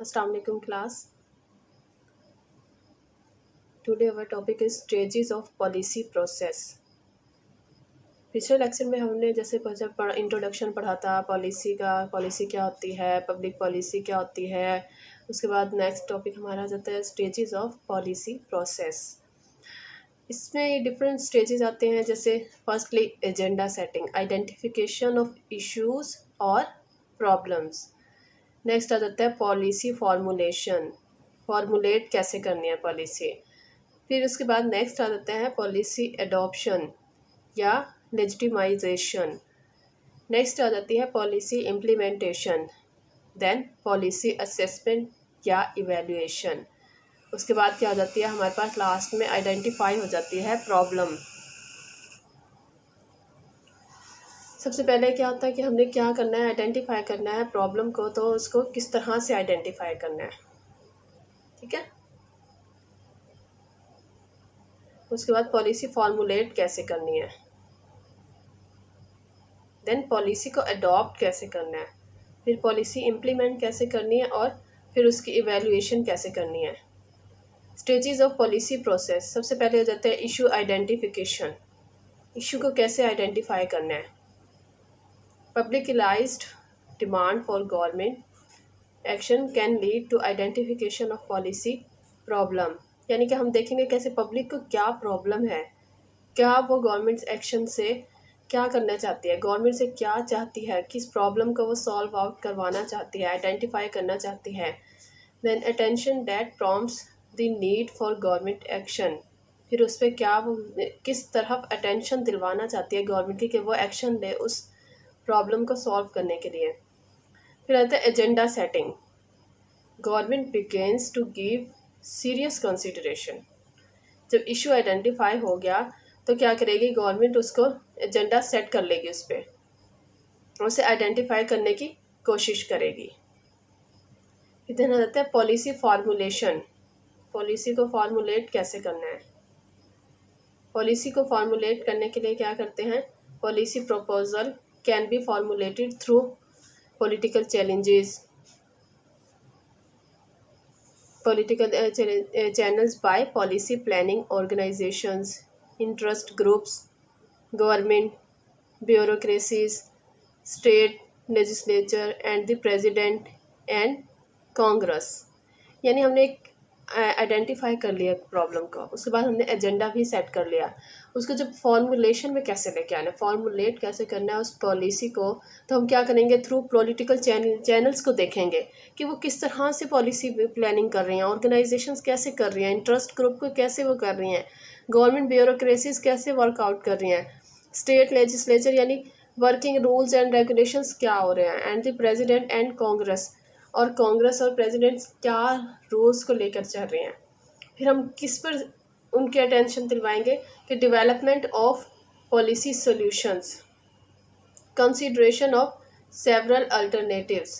Assalamu alaikum class. Today our topic is stages of policy process. पिछले lecture में हमने जैसे इंट्रोडक्शन पढ़ा था पॉलिसी का, पॉलिसी क्या होती है, पब्लिक पॉलिसी क्या होती है। उसके बाद नेक्स्ट टॉपिक हमारा जाता है स्टेजेस ऑफ पॉलिसी प्रोसेस। इसमें डिफरेंट स्टेजेस आते हैं, जैसे firstly agenda setting, identification of issues और प्रॉब्लम्स। नेक्स्ट आ जाता है पॉलिसी फॉर्मुलेशन, फॉर्मुलेट कैसे करनी है पॉलिसी। फिर उसके बाद नेक्स्ट आ जाता है पॉलिसी एडॉप्शन या लेजिटिमाइजेशन। नेक्स्ट आ जाती है policy implementation, then policy assessment या इवैल्यूएशन। उसके बाद क्या आ जाती है हमारे पास लास्ट में आइडेंटिफाई हो जाती है प्रॉब्लम। सबसे पहले क्या होता है कि हमने क्या करना है, आइडेंटिफाई करना है प्रॉब्लम को, तो उसको किस तरह से आइडेंटिफाई करना है, ठीक है। उसके बाद पॉलिसी फॉर्मुलेट कैसे करनी है, देन पॉलिसी को अडॉप्ट कैसे करना है, फिर पॉलिसी इम्प्लीमेंट कैसे करनी है और फिर उसकी इवैल्यूएशन कैसे करनी है। Stages of policy process. सबसे पहले हो जाता है इशू आइडेंटिफिकेशन, इशू को कैसे आइडेंटिफाई करना है। Publicized demand for government action can lead to identification of policy problem, यानी कि हम देखेंगे कैसे पब्लिक को क्या प्रॉब्लम है, क्या वो गवर्नमेंट एक्शन से क्या करना चाहती है, गवर्नमेंट से क्या चाहती है, किस प्रॉब्लम को वो सॉल्व आउट करवाना चाहती है, आइडेंटिफाई करना चाहती है। Then attention that prompts the need for government action, फिर उस पर क्या वो किस तरफ अटेंशन दिलवाना चाहती है गवर्नमेंट की कि वो एक्शन ले उस प्रॉब्लम को सॉल्व करने के लिए। फिर आता है agenda setting, government begins to give serious consideration. जब इशू आइडेंटिफाई हो गया तो क्या करेगी गवर्नमेंट, उसको एजेंडा सेट कर लेगी, उस पर उसे आइडेंटिफाई करने की कोशिश करेगी। इधर आ जाता है पॉलिसी फॉर्मुलेशन, पॉलिसी को फॉर्मुलेट कैसे करना है। पॉलिसी को फॉर्मुलेट करने के लिए क्या करते हैं, policy proposal can be formulated through political challenges, political channels by policy planning organizations, interest groups, government bureaucracies, state legislature and the president and congress। यानी हमने एक आइडेंटिफाई कर लिया प्रॉब्लम को, उसके बाद हमने एजेंडा भी सेट कर लिया, उसको जब फॉर्मुलेशन में कैसे लेके आना है, फॉर्मुलेट कैसे करना है उस पॉलिसी को, तो हम क्या करेंगे थ्रू पॉलिटिकल चैनल्स को देखेंगे कि वो किस तरह से पॉलिसी प्लानिंग कर रही हैं, ऑर्गेनाइजेशंस कैसे कर रही हैं, इंटरेस्ट ग्रुप को कैसे वो कर रही हैं, गवर्नमेंट ब्यूरोक्रेसीज कैसे वर्कआउट कर रही हैं, स्टेट लेजिस्लेचर यानी वर्किंग रूल्स एंड रेगुलेशंस क्या हो रहे हैं, and the president and Congress, और कांग्रेस और प्रेसिडेंट क्या रूल्स को लेकर चल रहे हैं। फिर हम किस पर उनकी अटेंशन दिलवाएंगे कि development of policy solutions, consideration of several alternatives.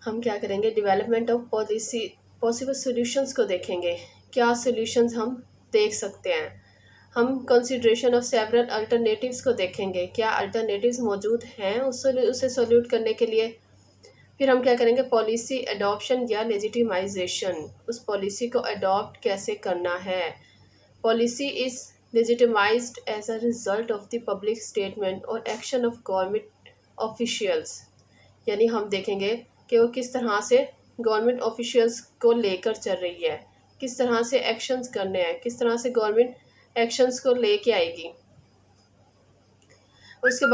हम क्या करेंगे, development of policy possible solutions को देखेंगे, क्या सॉल्यूशंस हम देख सकते हैं। हम कंसीडरेशन ऑफ सेवरल अल्टरनेटिव्स को देखेंगे, क्या अल्टरनेटिव्स मौजूद हैं उसे सॉल्यूट करने के लिए। फिर हम क्या करेंगे, पॉलिसी एडॉप्शन या लेजिटिमाइजेशन, उस पॉलिसी को अडॉप्ट कैसे करना है। Policy is legitimized as a result of the public statement और एक्शन ऑफ गवर्नमेंट ऑफिशियल्स, यानी हम देखेंगे कि वो किस तरह से गवर्नमेंट ऑफिशियल्स को लेकर चल रही है, किस तरह से एक्शंस करने हैं, किस तरह से गवर्नमेंट एक्शंस को लेके आएगी। उसके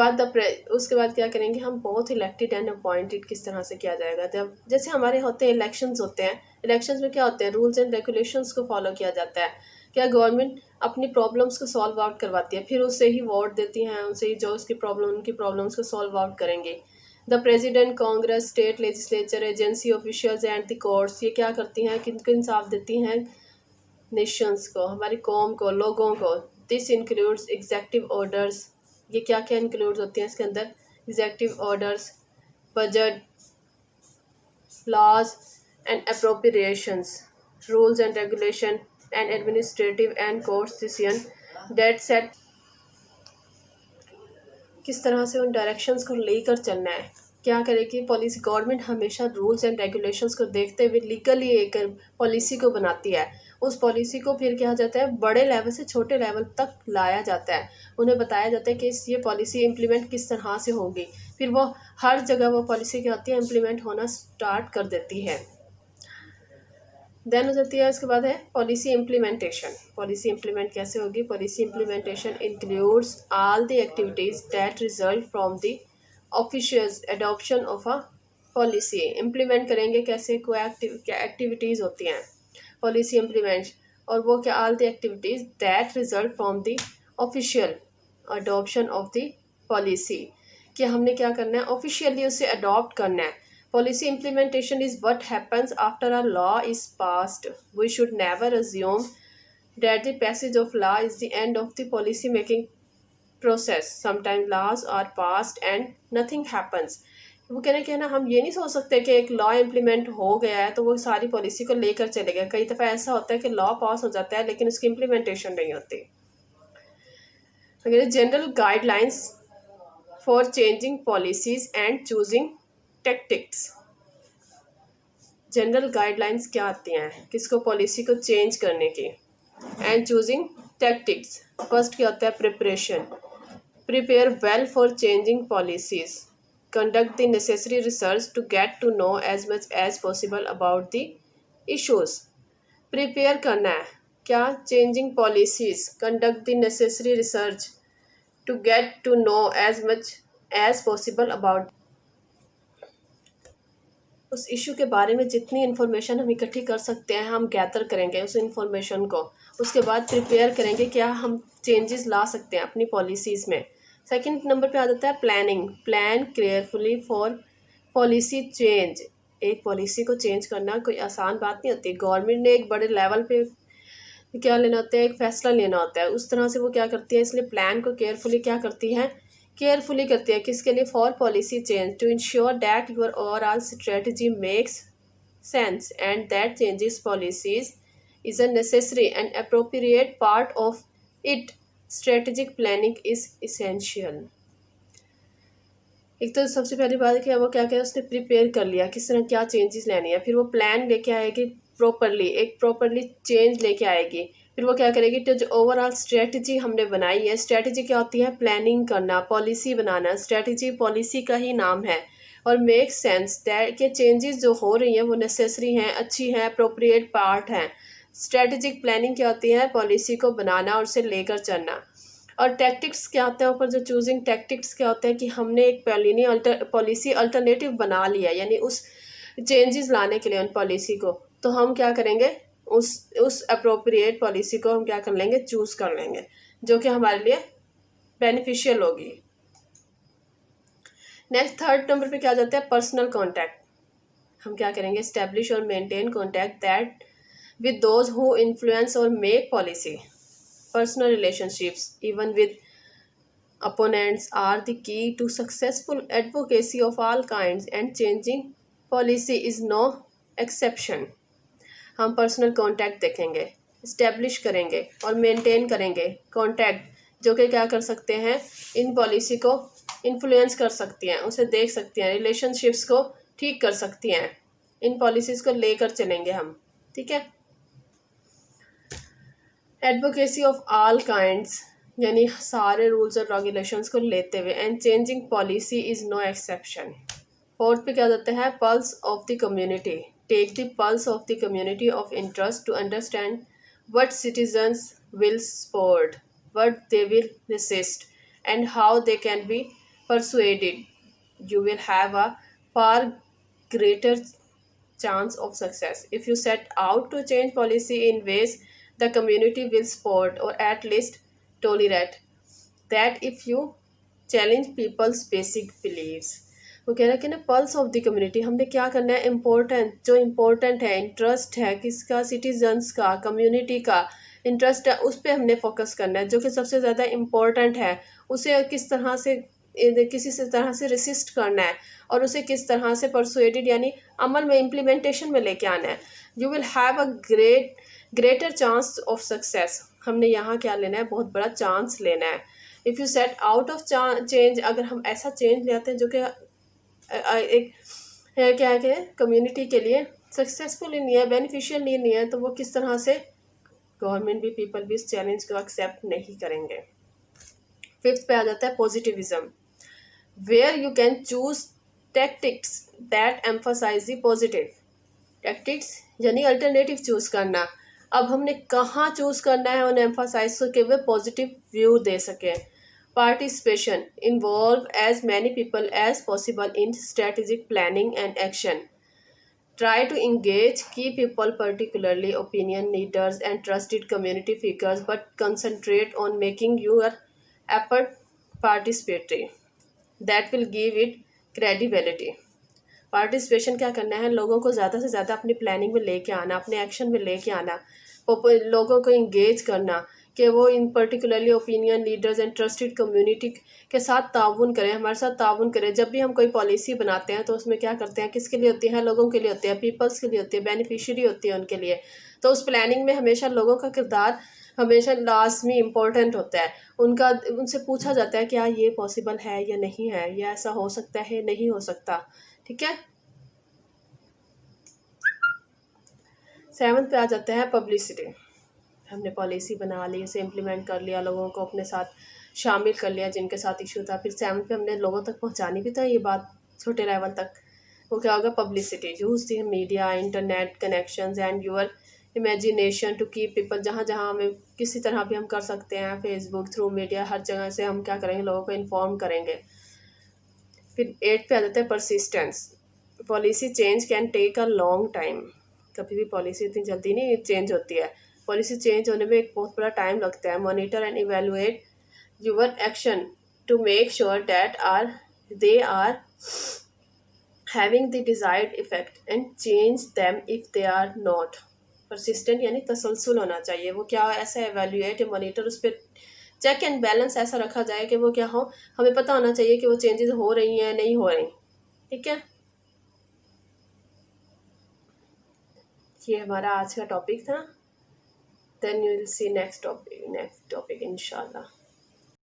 बाद क्या करेंगे हम, बोथ इलेक्टेड एंड अपॉइंटेड किस तरह से किया जाएगा। जब जैसे हमारे होते हैं इलेक्शंस होते हैं, इलेक्शंस में क्या होते हैं, रूल्स एंड रेगुलेशंस को फॉलो किया जाता है। क्या गवर्नमेंट अपनी प्रॉब्लम्स को सॉल्व आउट करवाती है, फिर उससे ही वोट देती हैं, उनसे ही जो उसकी उनकी प्रॉब्लम्स को सॉल्व आउट करेंगे। The president, Congress, state legislature, agency officials and the courts, ये क्या करती हैं, किनको इंसाफ देती हैं, नेशंस को, हमारी कौम को, लोगों को। दिस इंक्लूड्स एग्जेक्टिव ऑर्डर्स, ये क्या क्या इंक्लूड होते हैं इसके अंदर, executive orders, budget, laws and appropriations, rules and regulation and administrative and courts decision that set, किस तरह से उन डायरेक्शंस को लेकर चलना है, क्या करे कि पॉलिसी गवर्नमेंट हमेशा रूल्स एंड रेगुलेशंस को देखते हुए लीगली एक पॉलिसी को बनाती है। उस पॉलिसी को फिर क्या जाता है, बड़े लेवल से छोटे लेवल तक लाया जाता है। उन्हें बताया जाता है कि ये पॉलिसी इम्प्लीमेंट किस तरह से होगी। फिर वो हर जगह वो पॉलिसी क्या होती है, इम्प्लीमेंट होना स्टार्ट कर देती है। देन हो जाती है, इसके बाद है पॉलिसी इम्प्लीमेंटेशन। पॉलिसी इम्प्लीमेंट कैसे होगी? Policy implementation includes all the activities that result from the official adoption of a policy. Implement करेंगे कैसे? कोई क्या एक्टिविटीज़ होती हैं पॉलिसी इम्प्लीमेंट, और वो क्या? All the activities that result from the official adoption of the policy, कि हमने क्या करना है, ऑफिशियली उसे अडॉप्ट करना है। Policy implementation is what happens after a law is passed. We should never assume that the passage of law is the end of the policy making process. Sometimes laws are passed and nothing happens. वो कहना क्या ना, हम ये नहीं सोच सकते कि एक लॉ इम्प्लीमेंट हो गया है तो वो सारी पॉलिसी को लेकर चले गए। कई दफ़ा ऐसा होता है कि लॉ पास हो जाता है लेकिन उसकी इम्प्लीमेंटेशन नहीं होती। अगर general guidelines for changing policies and choosing tactics. General guidelines क्या आती हैं किसको? पॉलिसी को चेंज करने की। एंड चूजिंग टैक्टिक्स, फर्स्ट क्या होता है? Preparation. Prepare well for changing policies. Conduct the necessary research to get to know as much as possible about the issues. Prepare करना है क्या? Changing policies. Conduct the necessary research to get to know as much as possible about उस issue के बारे में जितनी information हम इकट्ठी कर सकते हैं हम गैदर करेंगे उस इन्फॉर्मेशन को। उसके बाद प्रिपेयर करेंगे क्या हम चेंजेस ला सकते हैं अपनी पॉलिसीज़ में। सेकंड नंबर पे आ जाता है planning. Plan carefully for policy change. एक पॉलिसी को चेंज करना कोई आसान बात नहीं होती। गवर्नमेंट ने एक बड़े लेवल पे क्या लेना होता है, एक फ़ैसला लेना होता है, उस तरह से वो क्या करती है, इसलिए प्लान को केयरफुली क्या करती है, केयरफुली करती है। किसके लिए? For policy change, to ensure that your overall strategy makes sense and that changes policies is a necessary and appropriate part of it. Strategic planning is essential. एक तो सबसे पहली बात है कि वो क्या किया, उसने प्रिपेयर कर लिया किस तरह क्या चेंजेस लेनी है। फिर वो प्लान लेके आएगी प्रॉपरली, एक प्रॉपरली चेंज लेके आएगी। फिर वो क्या करेगी, तो जो ओवरऑल स्ट्रेटजी हमने बनाई है, स्ट्रेटजी क्या होती है? प्लानिंग करना, पॉलिसी बनाना। स्ट्रेटजी पॉलिसी का ही नाम है। और मेक सेंस दैट के चेंजेस जो हो रही हैं वो नेसेसरी हैं, अच्छी हैं, अप्रोप्रिएट पार्ट हैं। स्ट्रेटजिक प्लानिंग क्या होती है? पॉलिसी को बनाना और उसे लेकर चलना। और टैक्टिक्स क्या होते हैं ऊपर जो चूजिंग टैक्टिक्स क्या होते हैं कि हमने एक पॉलिसी अल्टरनेटिव बना लिया, यानी उस चेंजेस लाने के लिए उन पॉलिसी को, तो हम क्या करेंगे, उस अप्रोप्रिएट पॉलिसी को हम क्या कर लेंगे, चूज़ कर लेंगे जो कि हमारे लिए बेनिफिशियल होगी। नेक्स्ट थर्ड नंबर पे क्या आ जाता है? Personal contact. हम क्या करेंगे, इस्टेब्लिश और maintain contact that with those who influence और make policy. Personal relationships, even with opponents, are the key to successful advocacy of all kinds, and changing policy is no exception. हम personal contact देखेंगे, establish करेंगे और maintain करेंगे contact जो कि क्या कर सकते हैं, इन पॉलिसी को इन्फ्लुएंस कर सकती हैं, उसे देख सकती हैं, रिलेशनशिप्स को ठीक कर सकती हैं, इन पॉलिसीज़ को लेकर चलेंगे हम। ठीक है, एडवोकेसी ऑफ ऑल काइंड्स यानी सारे रूल्स और रेगुलेशंस को लेते हुए, and changing policy is no exception. Fourth पे क्या जाता है? Pulse of the community. Take the pulse of the community of interest to understand what citizens will support, what they will resist, and how they can be persuaded. You will have a far greater chance of success if you set out to change policy in ways the community will support or at least tolerate, that if you challenge people's basic beliefs। वो कह रहा है कि ना pulse of the community, हमने क्या करना है, इम्पोर्टेंट जो इम्पोर्टेंट है, इंटरेस्ट है किसका, सिटीजन्स का, कम्युनिटी का इंटरेस्ट है, उस पर हमने फोकस करना है। जो कि सबसे ज़्यादा इम्पोर्टेंट है उसे किस तरह से किसी से तरह से रेसिस्ट करना है और उसे किस तरह से परसुएडेड यानी अमल में, इम्प्लीमेंटेशन में लेके आना है। You will have a greater chance of success. हमने यहाँ क्या लेना है, बहुत बड़ा चांस लेना है। If you set out of change, अगर हम ऐसा चेंज ले आते हैं जो कि एक है क्या है कम्युनिटी के लिए सक्सेसफुल ही नहीं है, बेनिफिशियल नहीं है, तो वो किस तरह से गवर्नमेंट भी पीपल भी इस चैलेंज को एक्सेप्ट नहीं करेंगे। फिफ्थ पे आ जाता है positivism, where you can choose tactics that emphasize the positive. Tactics यानी अल्टरनेटिव चूज करना। अब हमने कहाँ चूज करना है उन्हें एम्फासाइज करके वे पॉजिटिव व्यू दे सके। Participation, involve as many people as possible in strategic planning and action. Try to engage key people, particularly opinion leaders and trusted community figures, but concentrate on making your effort participatory. That will give it credibility. Participation क्या करना है, लोगों को ज़्यादा से ज़्यादा अपनी planning में लेके आना, अपने एक्शन में लेके आना, लोगों को इंगेज करना कि वो in particularly opinion leaders and trusted community के साथ ताउन करें, हमारे साथ ताउन करें। जब भी हम कोई पॉलिसी बनाते हैं तो उसमें क्या करते हैं, किसके लिए होती है, लोगों के लिए होती है, पीपल्स के लिए होती है, बेनिफिशियरी होती है उनके लिए। तो उस प्लानिंग में हमेशा लोगों का किरदार हमेशा लाजमी इम्पोर्टेंट होता है। उनसे पूछा जाता है क्या ये पॉसिबल है या नहीं है, या ऐसा हो सकता है नहीं हो सकता। ठीक है। सेवंथ पे आ जाता है पब्लिसिटी। हमने पॉलिसी बना ली, इसे इम्प्लीमेंट कर लिया, लोगों को अपने साथ शामिल कर लिया जिनके साथ इशू था, फिर सेवंथ पे हमने लोगों तक पहुंचानी भी था ये बात छोटे लेवल तक। वो क्या होगा, publicity. Use the media, internet connections and your imagination to keep people. जहाँ जहाँ हमें किसी तरह भी हम कर सकते हैं, फेसबुक थ्रू मीडिया, हर जगह से हम क्या करेंगे, लोगों को इन्फॉर्म करेंगे। फिर 8 पे आ जाता है persistence. Policy change can take a long time. कभी भी पॉलिसी इतनी जल्दी नहीं चेंज होती है, पॉलिसी चेंज होने में एक बहुत बड़ा टाइम लगता है। Monitor and evaluate your action to make sure that they are having the desired effect and change them if they are not. Persistent यानी तसलसल होना चाहिए। वो क्या ऐसा एवेल्यूएट या मॉनिटर, उस पर चेक एंड बैलेंस ऐसा रखा जाए कि वो क्या हो, हमें पता होना चाहिए कि वो चेंजेस हो रही हैं नहीं हो रही। ठीक है, ये हमारा आज का टॉपिक था। Then you will see next topic इंशाल्लाह।